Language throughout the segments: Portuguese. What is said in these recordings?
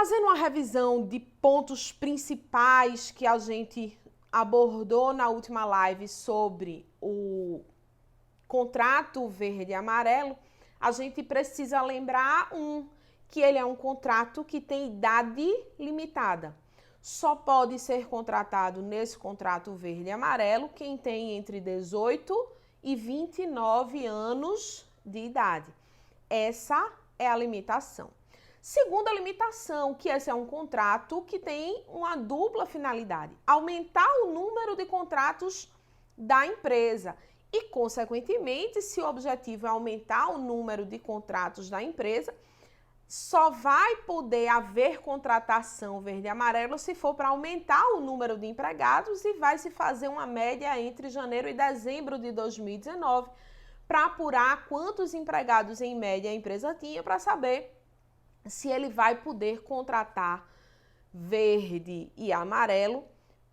Fazendo uma revisão de pontos principais que a gente abordou na última live sobre o contrato verde e amarelo, a gente precisa lembrar que ele é um contrato que tem idade limitada. Só pode ser contratado nesse contrato verde e amarelo quem tem entre 18 e 29 anos de idade. Essa é a limitação. Segunda limitação, que esse é um contrato que tem uma dupla finalidade: aumentar o número de contratos da empresa. E, consequentemente, se o objetivo é aumentar o número de contratos da empresa, só vai poder haver contratação verde e amarelo se for para aumentar o número de empregados, e vai se fazer uma média entre janeiro e dezembro de 2019 para apurar quantos empregados em média a empresa tinha, para saber se ele vai poder contratar verde e amarelo,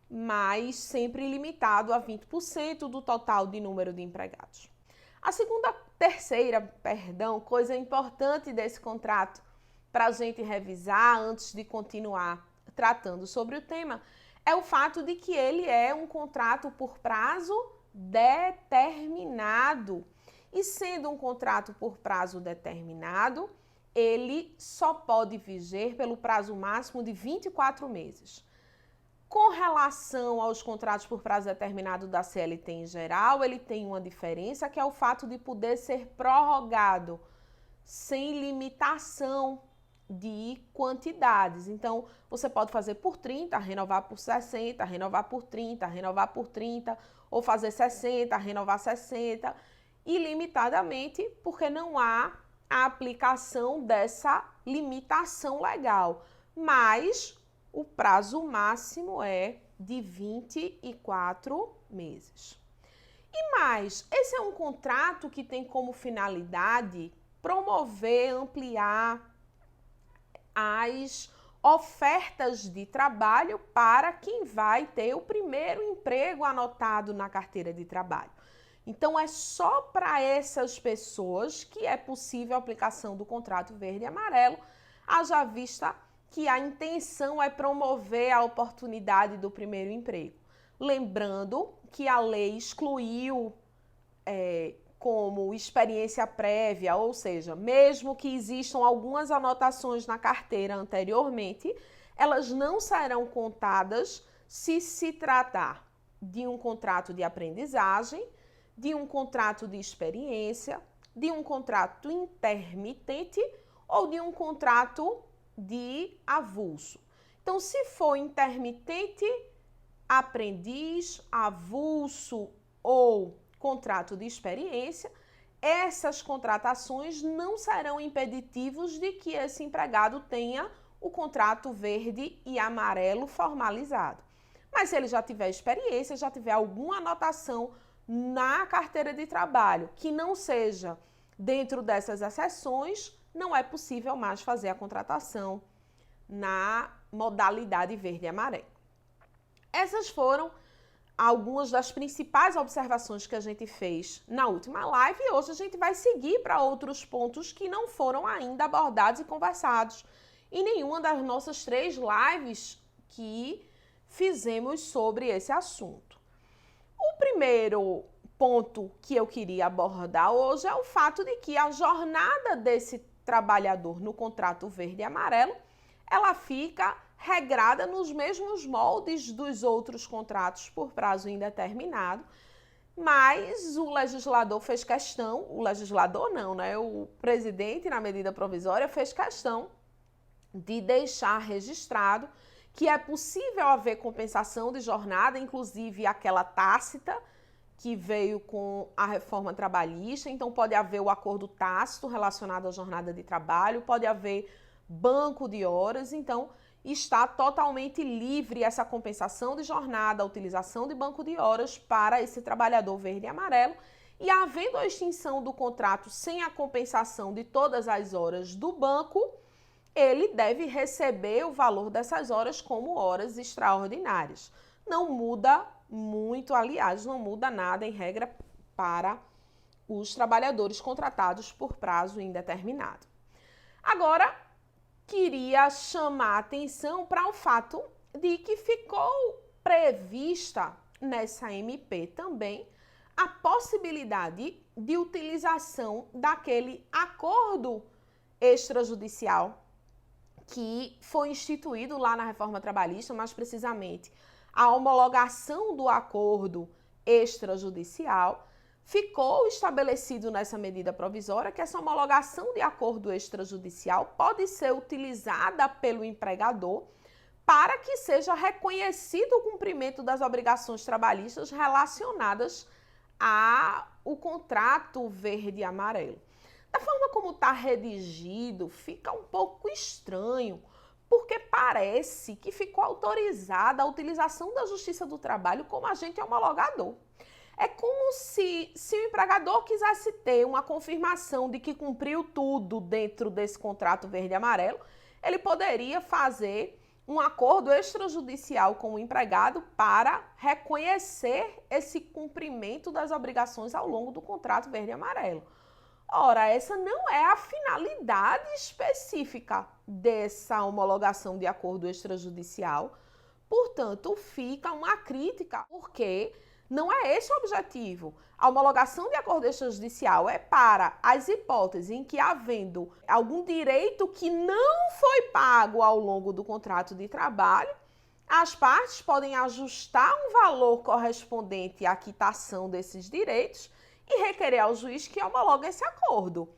mas sempre limitado a 20% do total de número de empregados. A terceira, coisa importante desse contrato para a gente revisar antes de continuar tratando sobre o tema, é o fato de que ele é um contrato por prazo determinado. E sendo um contrato por prazo determinado, ele só pode viger pelo prazo máximo de 24 meses. Com relação aos contratos por prazo determinado da CLT em geral, ele tem uma diferença, que é o fato de poder ser prorrogado sem limitação de quantidades. Então, você pode fazer por 30, renovar por 60, renovar por 30, renovar por 30, ou fazer 60, renovar 60, ilimitadamente, porque não há a aplicação dessa limitação legal, mas o prazo máximo é de 24 meses. E mais, esse é um contrato que tem como finalidade promover, ampliar as ofertas de trabalho para quem vai ter o primeiro emprego anotado na carteira de trabalho. Então, é só para essas pessoas que é possível a aplicação do contrato verde e amarelo, haja vista que a intenção é promover a oportunidade do primeiro emprego. Lembrando que a lei excluiu como experiência prévia, ou seja, mesmo que existam algumas anotações na carteira anteriormente, elas não serão contadas se se tratar de um contrato de aprendizagem, de um contrato de experiência, de um contrato intermitente ou de um contrato de avulso. Então, se for intermitente, aprendiz, avulso ou contrato de experiência, essas contratações não serão impeditivos de que esse empregado tenha o contrato verde e amarelo formalizado. Mas se ele já tiver experiência, já tiver alguma anotação na carteira de trabalho que não seja dentro dessas exceções, não é possível mais fazer a contratação na modalidade verde e amarelo. Essas foram algumas das principais observações que a gente fez na última live, e hoje a gente vai seguir para outros pontos que não foram ainda abordados e conversados em nenhuma das nossas 3 lives que fizemos sobre esse assunto. O primeiro ponto que eu queria abordar hoje é o fato de que a jornada desse trabalhador no contrato verde e amarelo, ela fica regrada nos mesmos moldes dos outros contratos por prazo indeterminado, mas o legislador fez questão, o presidente, na medida provisória, fez questão de deixar registrado que é possível haver compensação de jornada, inclusive aquela tácita que veio com a reforma trabalhista. Então, pode haver o acordo tácito relacionado à jornada de trabalho, pode haver banco de horas. Então, está totalmente livre essa compensação de jornada, a utilização de banco de horas para esse trabalhador verde e amarelo. E havendo a extinção do contrato sem a compensação de todas as horas do banco, ele deve receber o valor dessas horas como horas extraordinárias. Não muda muito, aliás, não muda nada em regra para os trabalhadores contratados por prazo indeterminado. Agora, queria chamar a atenção para o fato de que ficou prevista nessa MP também a possibilidade de utilização daquele acordo extrajudicial que foi instituído lá na reforma trabalhista, mais precisamente a homologação do acordo extrajudicial. Ficou estabelecido nessa medida provisória que essa homologação de acordo extrajudicial pode ser utilizada pelo empregador para que seja reconhecido o cumprimento das obrigações trabalhistas relacionadas ao contrato verde e amarelo. Da forma como está redigido, fica um pouco estranho, porque parece que ficou autorizada a utilização da Justiça do Trabalho como agente homologador. É como se o empregador quisesse ter uma confirmação de que cumpriu tudo dentro desse contrato verde e amarelo, ele poderia fazer um acordo extrajudicial com o empregado para reconhecer esse cumprimento das obrigações ao longo do contrato verde e amarelo. Ora, essa não é a finalidade específica dessa homologação de acordo extrajudicial. Portanto, fica uma crítica, porque não é esse o objetivo. A homologação de acordo extrajudicial é para as hipóteses em que, havendo algum direito que não foi pago ao longo do contrato de trabalho, as partes podem ajustar um valor correspondente à quitação desses direitos e requerer ao juiz que homologue esse acordo.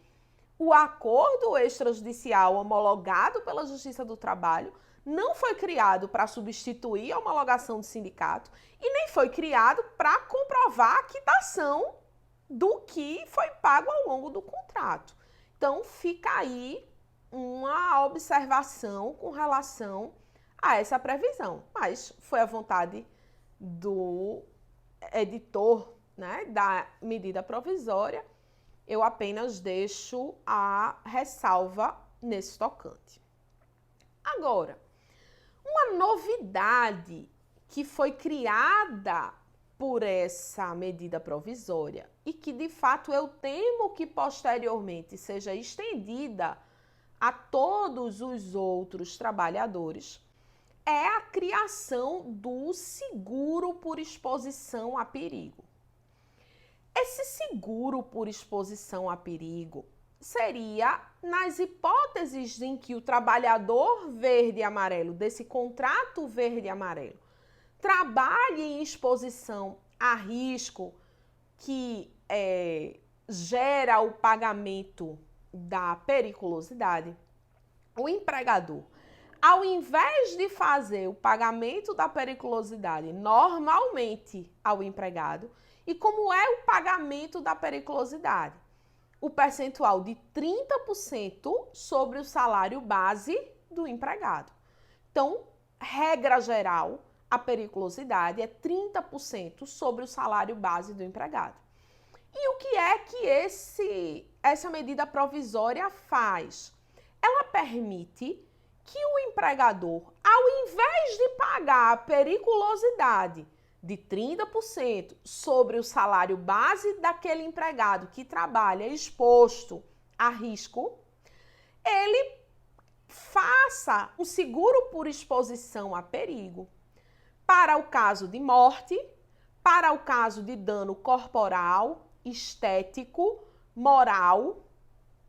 O acordo extrajudicial homologado pela Justiça do Trabalho não foi criado para substituir a homologação do sindicato e nem foi criado para comprovar a quitação do que foi pago ao longo do contrato. Então, fica aí uma observação com relação a essa previsão, mas foi a vontade do editor, né, da medida provisória. Eu apenas deixo a ressalva nesse tocante. Agora, uma novidade que foi criada por essa medida provisória e que, de fato, eu temo que posteriormente seja estendida a todos os outros trabalhadores, é a criação do seguro por exposição a perigo. Esse seguro por exposição a perigo seria nas hipóteses em que o trabalhador verde e amarelo, desse contrato verde e amarelo, trabalhe em exposição a risco que gera o pagamento da periculosidade. O empregador, ao invés de fazer o pagamento da periculosidade normalmente ao empregado, e como é o pagamento da periculosidade? O percentual de 30% sobre o salário base do empregado. Então, regra geral, a periculosidade é 30% sobre o salário base do empregado. E o que é que essa medida provisória faz? Ela permite que o empregador, ao invés de pagar a periculosidade de 30% sobre o salário base daquele empregado que trabalha exposto a risco, ele faça um seguro por exposição a perigo para o caso de morte, para o caso de dano corporal, estético, moral,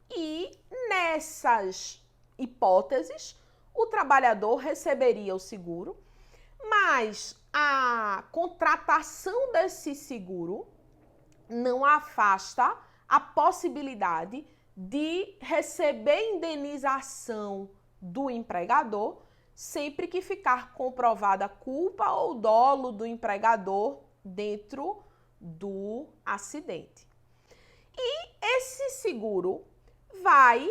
e nessas hipóteses o trabalhador receberia o seguro, mas a contratação desse seguro não afasta a possibilidade de receber indenização do empregador sempre que ficar comprovada a culpa ou dolo do empregador dentro do acidente. E esse seguro vai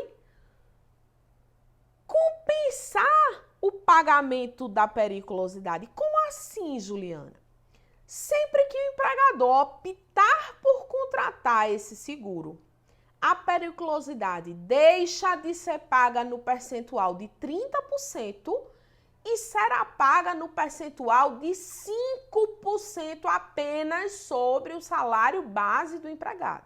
compensar o pagamento da periculosidade. Como assim, Juliana? Sempre que o empregador optar por contratar esse seguro, a periculosidade deixa de ser paga no percentual de 30% e será paga no percentual de 5% apenas sobre o salário base do empregado.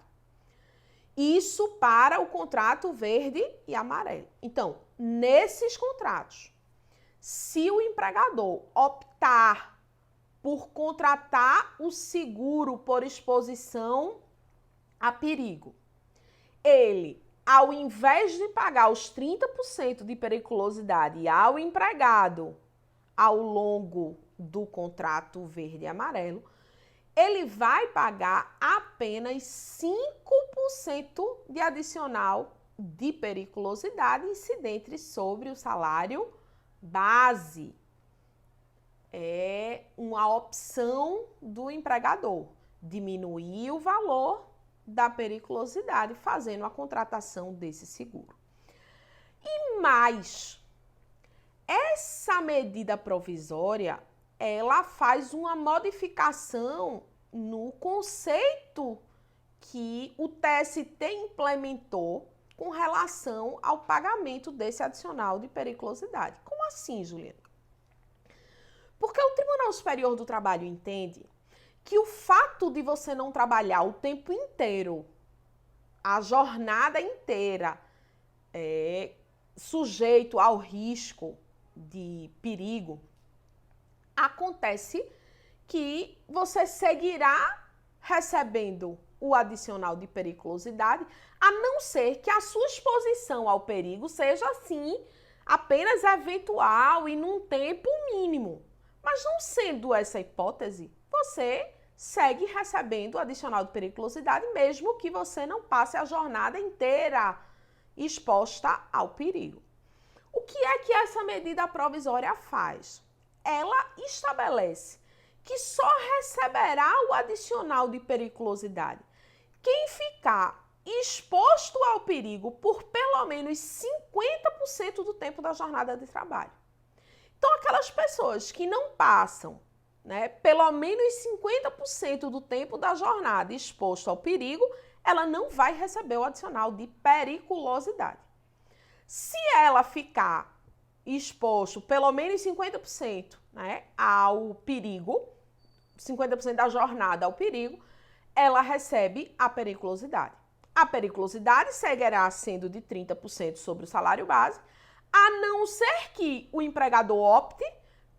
Isso para o contrato verde e amarelo. Então, nesses contratos, se o empregador optar por contratar o seguro por exposição a perigo, ele, ao invés de pagar os 30% de periculosidade ao empregado ao longo do contrato verde e amarelo, ele vai pagar apenas 5% de adicional de periculosidade incidente sobre o salário base. É uma opção do empregador diminuir o valor da periculosidade fazendo a contratação desse seguro. E mais, essa medida provisória, ela faz uma modificação no conceito que o TST implementou com relação ao pagamento desse adicional de periculosidade. Como assim, Juliana? Porque o Tribunal Superior do Trabalho entende que o fato de você não trabalhar o tempo inteiro, a jornada inteira, sujeito ao risco de perigo, acontece que você seguirá recebendo o adicional de periculosidade, a não ser que a sua exposição ao perigo seja, assim, apenas eventual e num tempo mínimo. Mas não sendo essa hipótese, você segue recebendo o adicional de periculosidade, mesmo que você não passe a jornada inteira exposta ao perigo. O que é que essa medida provisória faz? Ela estabelece que só receberá o adicional de periculosidade quem ficar exposto ao perigo por pelo menos 50% do tempo da jornada de trabalho. Então, aquelas pessoas que não passam, pelo menos 50% do tempo da jornada exposto ao perigo, ela não vai receber o adicional de periculosidade. Se ela ficar exposto pelo menos 50%, ao perigo, 50% da jornada ao perigo, ela recebe a periculosidade. A periculosidade seguirá sendo de 30% sobre o salário base, a não ser que o empregador opte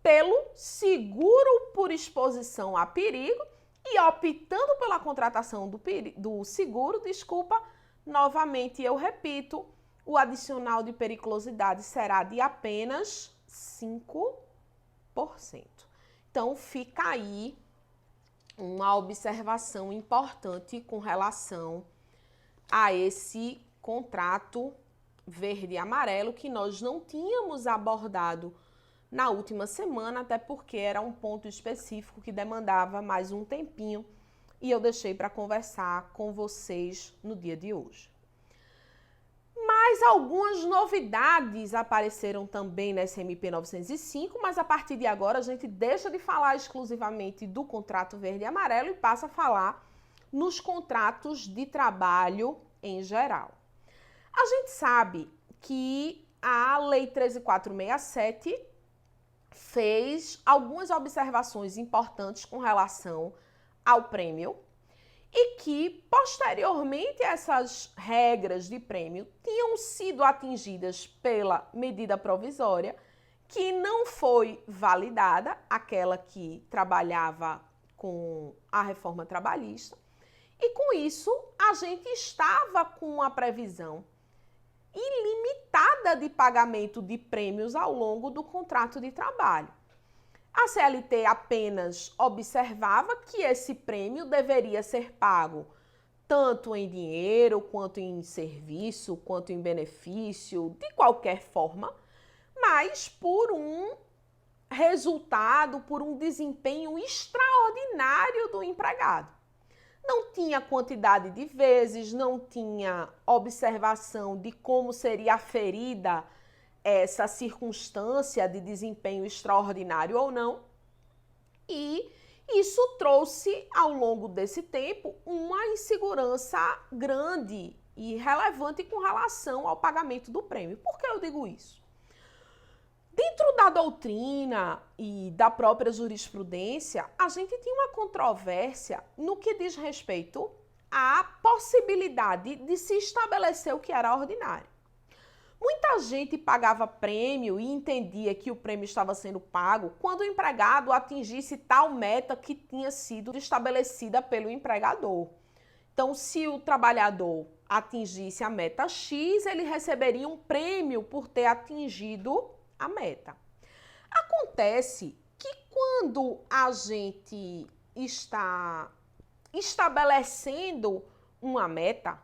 pelo seguro por exposição a perigo e optando pela contratação do seguro, novamente eu repito, o adicional de periculosidade será de apenas 5%. Então, fica aí uma observação importante com relação a esse contrato verde e amarelo que nós não tínhamos abordado na última semana, até porque era um ponto específico que demandava mais um tempinho e eu deixei para conversar com vocês no dia de hoje. Mas algumas novidades apareceram também nessa MP 905, mas a partir de agora a gente deixa de falar exclusivamente do contrato verde e amarelo e passa a falar nos contratos de trabalho em geral. A gente sabe que a Lei 13.467 fez algumas observações importantes com relação ao prêmio e que, posteriormente, essas regras de prêmio tinham sido atingidas pela medida provisória, que não foi validada, aquela que trabalhava com a reforma trabalhista, e com isso a gente estava com a previsão ilimitada de pagamento de prêmios ao longo do contrato de trabalho. A CLT apenas observava que esse prêmio deveria ser pago tanto em dinheiro, quanto em serviço, quanto em benefício, de qualquer forma, mas por um resultado, por um desempenho extraordinário do empregado. Não tinha quantidade de vezes, não tinha observação de como seria aferida essa circunstância de desempenho extraordinário ou não. E isso trouxe, ao longo desse tempo, uma insegurança grande e relevante com relação ao pagamento do prêmio. Por que eu digo isso? Dentro da doutrina e da própria jurisprudência, a gente tinha uma controvérsia no que diz respeito à possibilidade de se estabelecer o que era ordinário. Muita gente pagava prêmio e entendia que o prêmio estava sendo pago quando o empregado atingisse tal meta que tinha sido estabelecida pelo empregador. Então, se o trabalhador atingisse a meta X, ele receberia um prêmio por ter atingido a meta. Acontece que quando a gente está estabelecendo uma meta,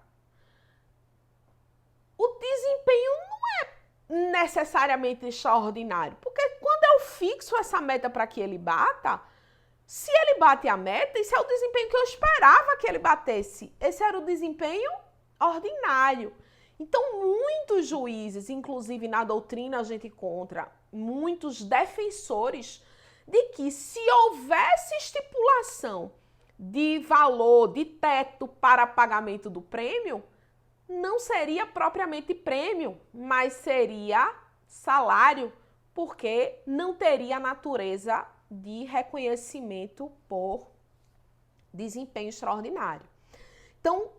o desempenho não é necessariamente extraordinário, porque quando eu fixo essa meta para que ele bata, se ele bate a meta, esse é o desempenho que eu esperava que ele batesse. Esse era o desempenho ordinário. Então, muitos juízes, inclusive na doutrina a gente encontra muitos defensores de que se houvesse estipulação de valor, de teto para pagamento do prêmio, não seria propriamente prêmio, mas seria salário, porque não teria natureza de reconhecimento por desempenho extraordinário. Então,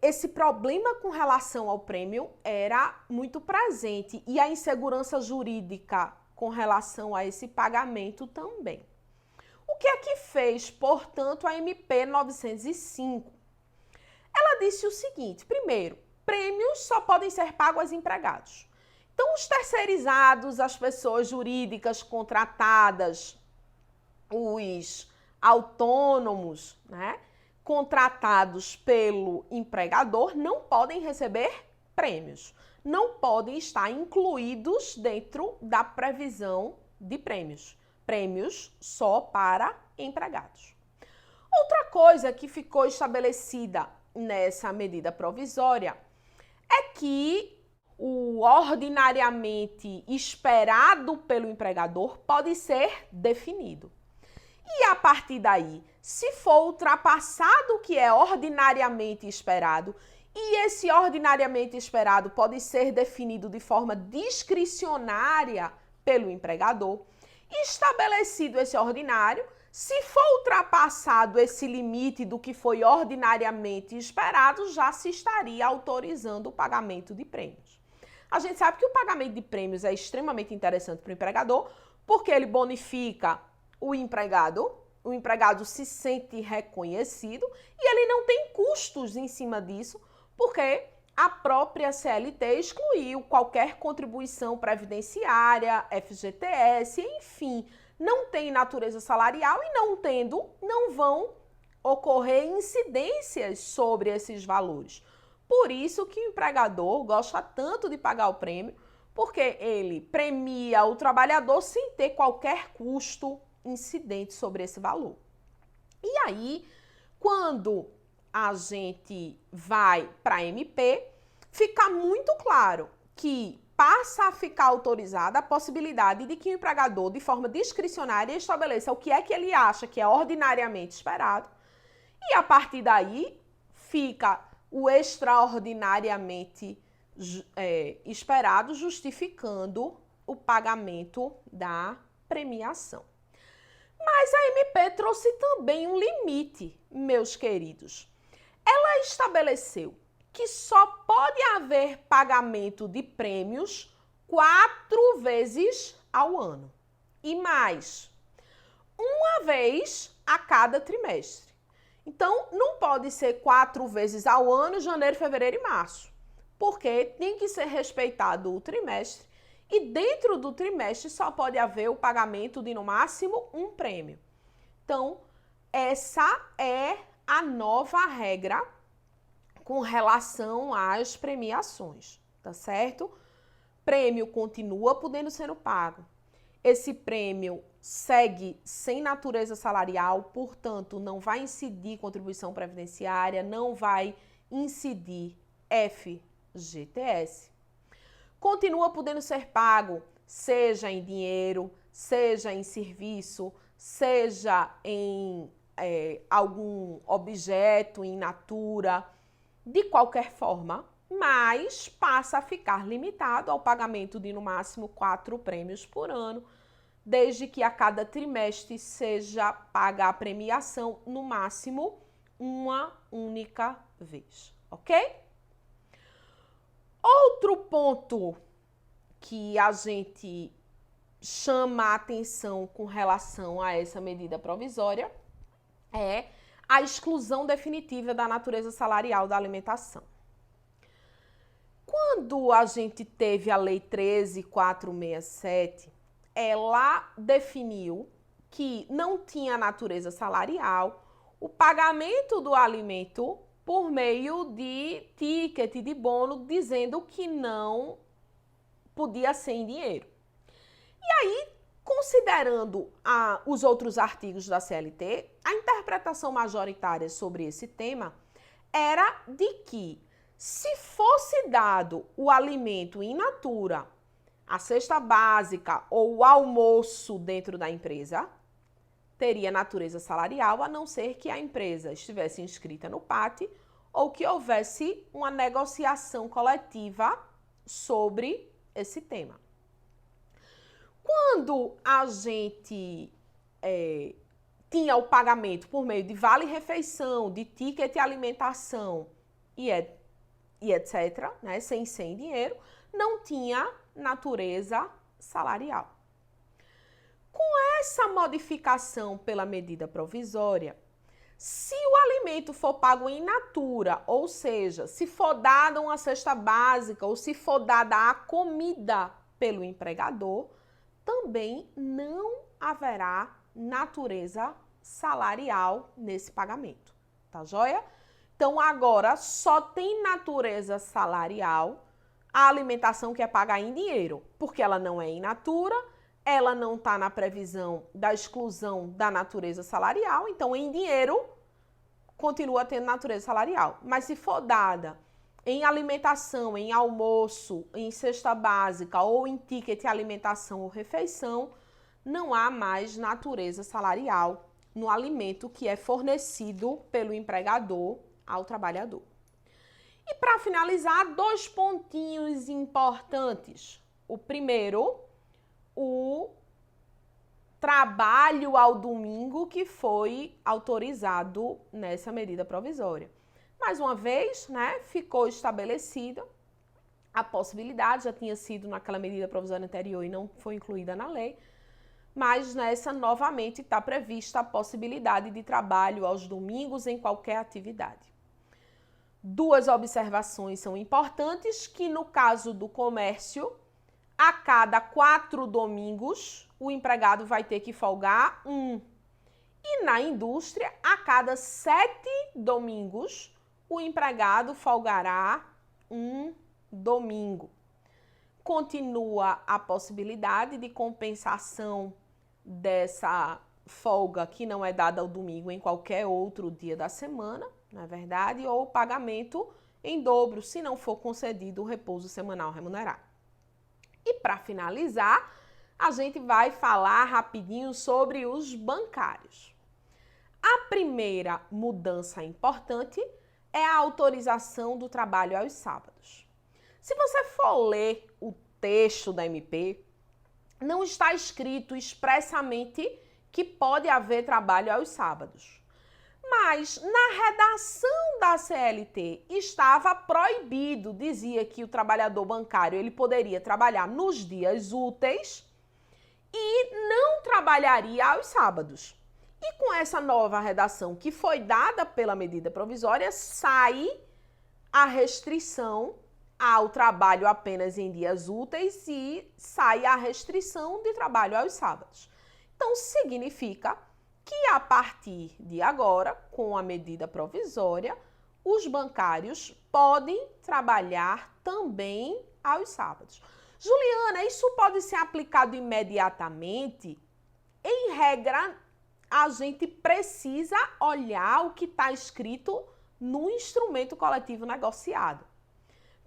esse problema com relação ao prêmio era muito presente e a insegurança jurídica com relação a esse pagamento também. O que é que fez, portanto, a MP 905? Ela disse o seguinte: primeiro, prêmios só podem ser pagos aos empregados. Então, os terceirizados, as pessoas jurídicas contratadas, os autônomos, né, contratados pelo empregador, não podem receber prêmios, não podem estar incluídos dentro da previsão de prêmios. Prêmios só para empregados. Outra coisa que ficou estabelecida nessa medida provisória é que o ordinariamente esperado pelo empregador pode ser definido. E a partir daí, se for ultrapassado o que é ordinariamente esperado, e esse ordinariamente esperado pode ser definido de forma discricionária pelo empregador, estabelecido esse ordinário, se for ultrapassado esse limite do que foi ordinariamente esperado, já se estaria autorizando o pagamento de prêmios. A gente sabe que o pagamento de prêmios é extremamente interessante para o empregador, porque ele bonifica o empregado se sente reconhecido e ele não tem custos em cima disso, porque a própria CLT excluiu qualquer contribuição previdenciária, FGTS, enfim, não tem natureza salarial e não tendo, não vão ocorrer incidências sobre esses valores. Por isso que o empregador gosta tanto de pagar o prêmio, porque ele premia o trabalhador sem ter qualquer custo incidente sobre esse valor. E aí, quando a gente vai para a MP, fica muito claro que passa a ficar autorizada a possibilidade de que o empregador, de forma discricionária, estabeleça o que é que ele acha que é ordinariamente esperado, e a partir daí fica o extraordinariamente esperado, justificando o pagamento da premiação. Mas a MP trouxe também um limite, meus queridos. Ela estabeleceu que só pode haver pagamento de prêmios 4 vezes ao ano. E mais, uma vez a cada trimestre. Então, não pode ser 4 vezes ao ano, janeiro, fevereiro e março. Porque tem que ser respeitado o trimestre. E dentro do trimestre só pode haver o pagamento de, no máximo, um prêmio. Então, essa é a nova regra com relação às premiações, tá certo? Prêmio continua podendo ser pago. Esse prêmio segue sem natureza salarial, portanto, não vai incidir contribuição previdenciária, não vai incidir FGTS. Continua podendo ser pago, seja em dinheiro, seja em serviço, seja em algum objeto in natura, de qualquer forma, mas passa a ficar limitado ao pagamento de no máximo 4 prêmios por ano, desde que a cada trimestre seja paga a premiação no máximo uma única vez, ok? Outro ponto que a gente chama a atenção com relação a essa medida provisória é a exclusão definitiva da natureza salarial da alimentação. Quando a gente teve a Lei 13.467, ela definiu que não tinha natureza salarial o pagamento do alimento por meio de ticket de bônus, dizendo que não podia ser em dinheiro. E aí, considerando os outros artigos da CLT, a interpretação majoritária sobre esse tema era de que, se fosse dado o alimento in natura, a cesta básica ou o almoço dentro da empresa, teria natureza salarial, a não ser que a empresa estivesse inscrita no PAT ou que houvesse uma negociação coletiva sobre esse tema. Quando a gente tinha o pagamento por meio de vale-refeição, de ticket de alimentação e etc., né, sem ser em dinheiro, não tinha natureza salarial. Com essa modificação pela medida provisória, se o alimento for pago in natura, ou seja, se for dada uma cesta básica ou se for dada a comida pelo empregador, também não haverá natureza salarial nesse pagamento, tá joia? Então, agora só tem natureza salarial a alimentação que é paga em dinheiro, porque ela não é in natura, ela não está na previsão da exclusão da natureza salarial, então em dinheiro continua tendo natureza salarial. Mas se for dada em alimentação, em almoço, em cesta básica ou em ticket de alimentação ou refeição, não há mais natureza salarial no alimento que é fornecido pelo empregador ao trabalhador. E para finalizar, 2 pontinhos importantes. O primeiro, o trabalho ao domingo que foi autorizado nessa medida provisória. Mais uma vez, né, ficou estabelecida a possibilidade, já tinha sido naquela medida provisória anterior e não foi incluída na lei, mas nessa novamente está prevista a possibilidade de trabalho aos domingos em qualquer atividade. 2 observações são importantes, que no caso do comércio, a cada 4 domingos, o empregado vai ter que folgar 1. E na indústria, a cada 7 domingos, o empregado folgará 1 domingo. Continua a possibilidade de compensação dessa folga que não é dada ao domingo em qualquer outro dia da semana, na verdade, ou pagamento em dobro, se não for concedido o repouso semanal remunerado. E para finalizar, a gente vai falar rapidinho sobre os bancários. A primeira mudança importante é a autorização do trabalho aos sábados. Se você for ler o texto da MP, não está escrito expressamente que pode haver trabalho aos sábados. Mas na redação da CLT estava proibido, dizia que o trabalhador bancário ele poderia trabalhar nos dias úteis e não trabalharia aos sábados. E com essa nova redação que foi dada pela medida provisória, sai a restrição ao trabalho apenas em dias úteis e sai a restrição de trabalho aos sábados. Então, significa que a partir de agora, com a medida provisória, os bancários podem trabalhar também aos sábados. Juliana, isso pode ser aplicado imediatamente? Em regra, a gente precisa olhar o que está escrito no instrumento coletivo negociado.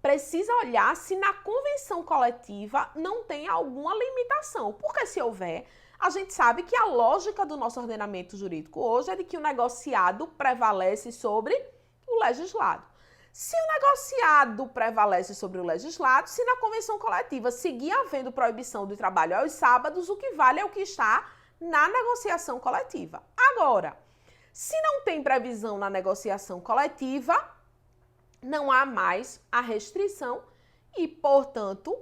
Precisa olhar se na convenção coletiva não tem alguma limitação, porque se houver, a gente sabe que a lógica do nosso ordenamento jurídico hoje é de que o negociado prevalece sobre o legislado. Se o negociado prevalece sobre o legislado, se na convenção coletiva seguir havendo proibição do trabalho aos sábados, o que vale é o que está na negociação coletiva. Agora, se não tem previsão na negociação coletiva, não há mais a restrição e, portanto,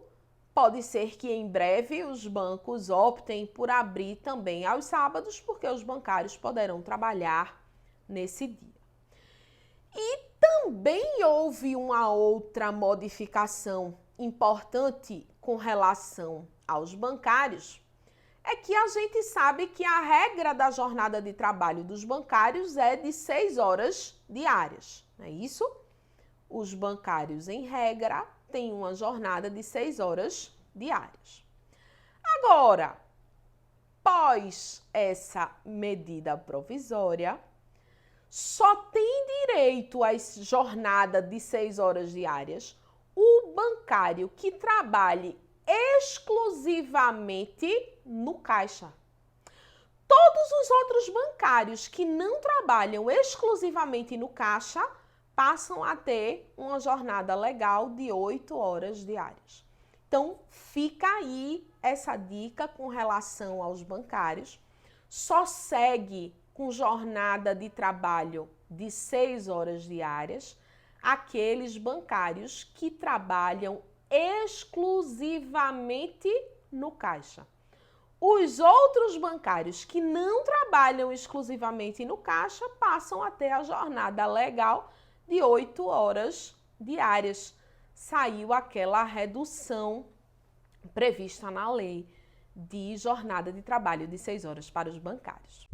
pode ser que em breve os bancos optem por abrir também aos sábados, porque os bancários poderão trabalhar nesse dia. E também houve uma outra modificação importante com relação aos bancários, é que a gente sabe que a regra da jornada de trabalho dos bancários é de 6 horas diárias, não é isso? Os bancários, em regra, têm uma jornada de 6 horas diárias. Agora, após essa medida provisória, só tem direito à jornada de 6 horas diárias o bancário que trabalhe exclusivamente no caixa. Todos os outros bancários que não trabalham exclusivamente no caixa passam a ter uma jornada legal de 8 horas diárias. Então, fica aí essa dica com relação aos bancários. Só segue com jornada de trabalho de 6 horas diárias aqueles bancários que trabalham exclusivamente no caixa. Os outros bancários que não trabalham exclusivamente no caixa passam a ter a jornada legal de 8 horas diárias. Saiu aquela redução prevista na lei de jornada de trabalho de 6 horas para os bancários.